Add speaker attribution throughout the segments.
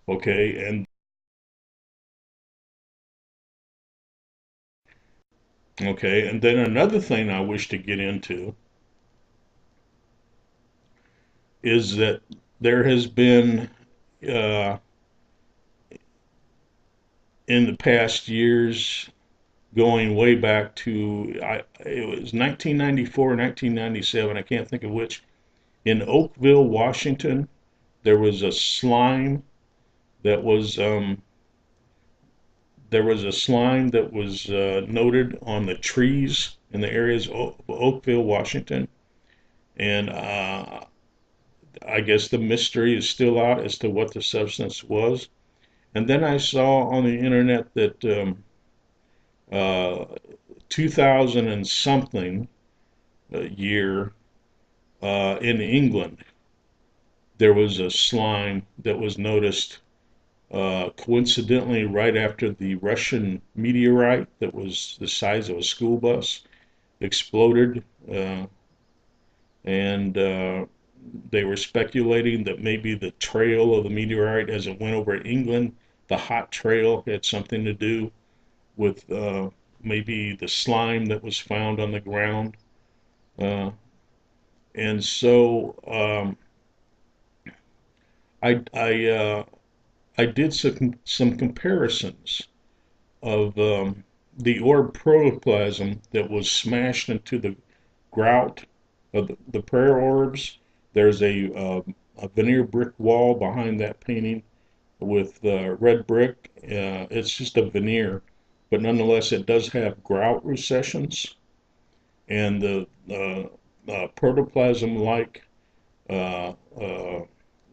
Speaker 1: Okay, and then another thing I wish to get into is that there has been uh, in the past years, going way back to it was 1994, 1997, I can't think of which, in Oakville, Washington, there was a slime that was noted on the trees in the areas of Oakville, Washington, and I guess the mystery is still out as to what the substance was. And then I saw on the internet that uh, 2000 and something year in England, there was a slime that was noticed coincidentally right after the Russian meteorite that was the size of a school bus exploded, and they were speculating that maybe the trail of the meteorite as it went over England, the hot trail, had something to do with maybe the slime that was found on the ground. Uh, and so I I did some comparisons of the orb protoplasm that was smashed into the grout of the prayer orbs. There's a veneer brick wall behind that painting with red brick. It's just a veneer, but nonetheless, it does have grout recessions, and the protoplasm-like uh, uh,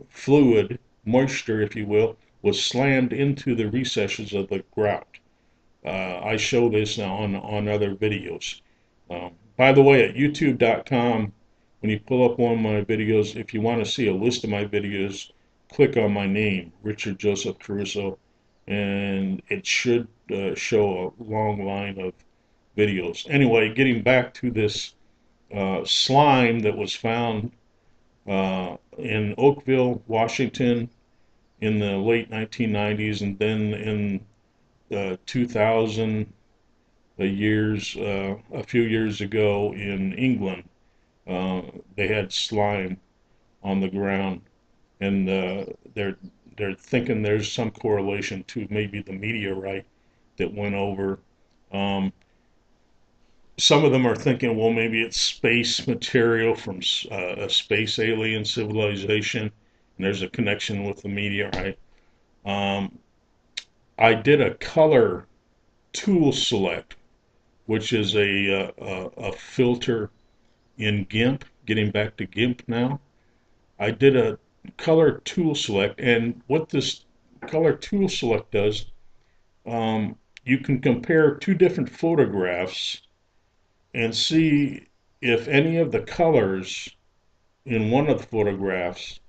Speaker 1: fluid, moisture, if you will, was slammed into the recesses of the grout. I show this on other videos. By the way, at youtube.com, when you pull up one of my videos, if you want to see a list of my videos, click on my name, Richard Joseph Caruso, and it should show a long line of videos. Anyway, getting back to this slime that was found in Oakville, Washington in the late 1990s, and then in 2000 a few years ago in England, uh, they had slime on the ground, and they're they're thinking there's some correlation to maybe the meteorite that went over. Um, some of them are thinking, well, maybe it's space material from a space alien civilization, and there's a connection with the meteorite. Um, I did a color tool select, which is a filter in GIMP, getting back to GIMP now. I did a color tool select, and what this color tool select does, you can compare two different photographs and see if any of the colors in one of the photographs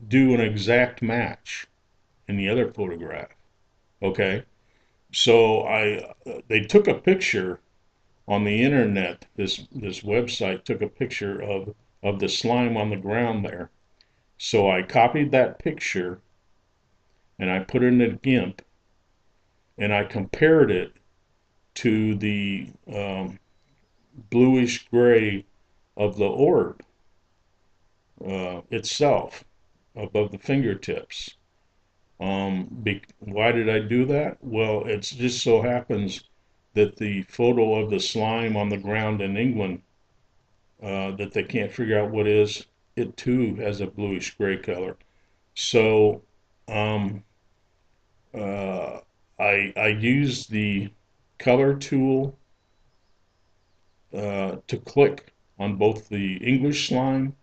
Speaker 1: do an exact match in the other photograph. Okay, so they took a picture on the internet. This website took a picture of the slime on the ground there. So I copied that picture and I put it in a GIMP and I compared it to the bluish gray of the orb itself above the fingertips. Why did I do that? Well, it just so happens that the photo of the slime on the ground in England that they can't figure out what is, it too has a bluish gray color. So um, uh, I use the color tool to click on both the English slime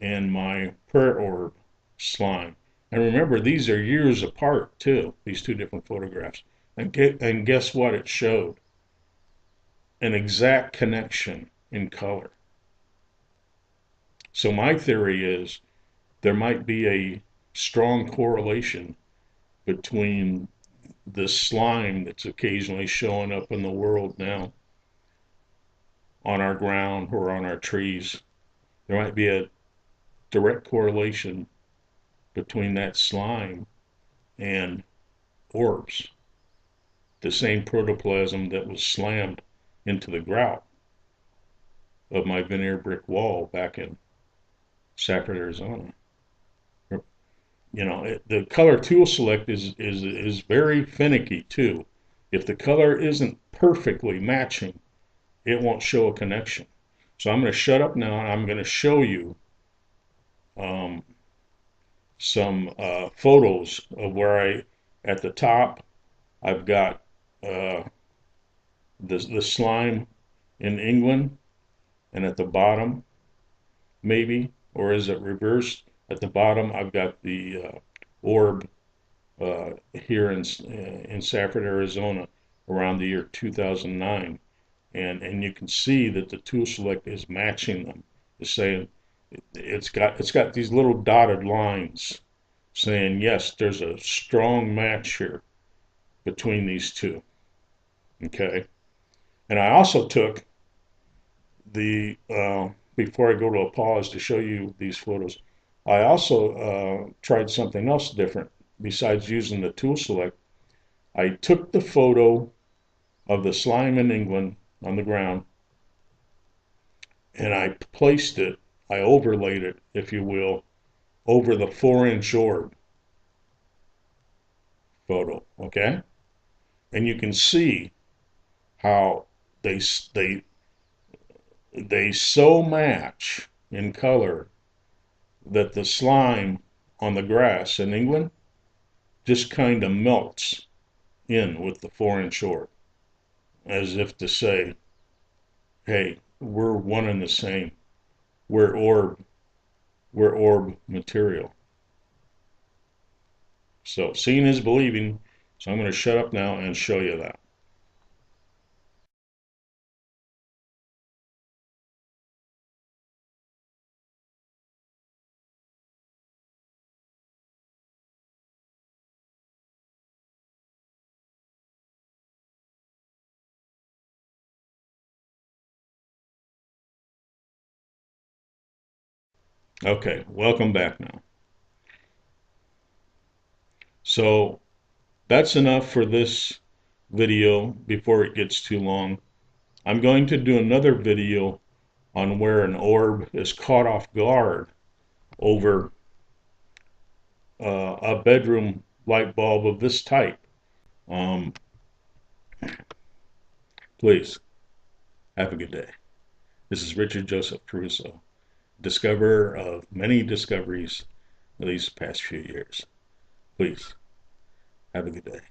Speaker 1: and my prayer orb slime. And remember, these are years apart too, these two different photographs. And guess what? It showed an exact connection in color. So my theory is there might be a strong correlation between this slime that's occasionally showing up in the world now on our ground or on our trees. There might be a direct correlation between that slime and orbs, the same protoplasm that was slammed into the grout of my veneer brick wall back in Safford, Arizona. The color tool select is very finicky too. If the color isn't perfectly matching, it won't show a connection. So I'm going to shut up now and I'm going to show you um, some photos of where at the top, I've got uh, the slime in England, and at the bottom, maybe, or is it reversed? At the bottom, I've got the orb here in Safford, Arizona, around the year 2009, and you can see that the tool select is matching them. It's saying it's got these little dotted lines saying yes, there's a strong match here between these two. Okay, and I also took the before I go to a pause to show you these photos. I also tried something else different besides using the tool select. I took the photo of the slime in England on the ground and I placed it, I overlaid it, if you will, over the 4-inch orb photo. Okay, and you can see how they they they so match in color that the slime on the grass in England just kind of melts in with the 4-inch orb, as if to say, hey, we're one and the same. We're orb, we're orb material. So seeing is believing. So I'm going to shut up now and show you that. Okay, welcome back now. So that's enough for this video before it gets too long. I'm going to do another video on where an orb is caught off guard over a bedroom light bulb of this type. Um, please have a good day. This is Richard Joseph Caruso, discoverer of many discoveries these past few years. Please have a good day.